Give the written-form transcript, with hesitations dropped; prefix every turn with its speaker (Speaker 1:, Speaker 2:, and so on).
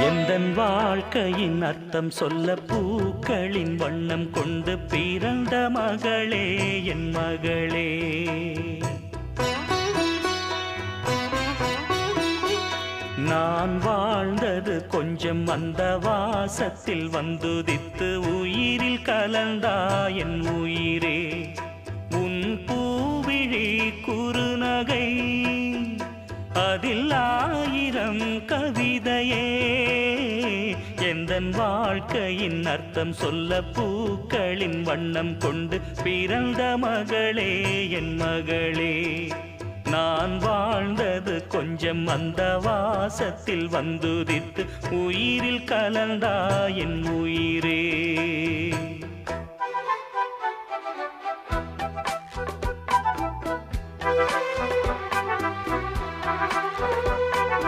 Speaker 1: எந்தன் வாழ்க்கையின் அர்த்தம் சொல்ல பூக்களின் வண்ணம் கொண்டு பிறந்த மகளே என் மகளே. நான் வாழ்ந்தது கொஞ்சம் அந்த வாசத்தில் வந்துதித்து உயிரில் கலந்தா என் உயிரே. உன் பூவிழி குறுநகை அதில் ஆயிரம் கவிதையே. எந்தன் வாழ்க்கையின் அர்த்தம் சொல்ல பூக்களின் வண்ணம் கொண்டு பிறந்த மகளே என் மகளே. நான் வாழ்ந்தது கொஞ்சம் அந்த வாசத்தில் வந்துதித்து உயிரில் கலந்தா என் உயிரே.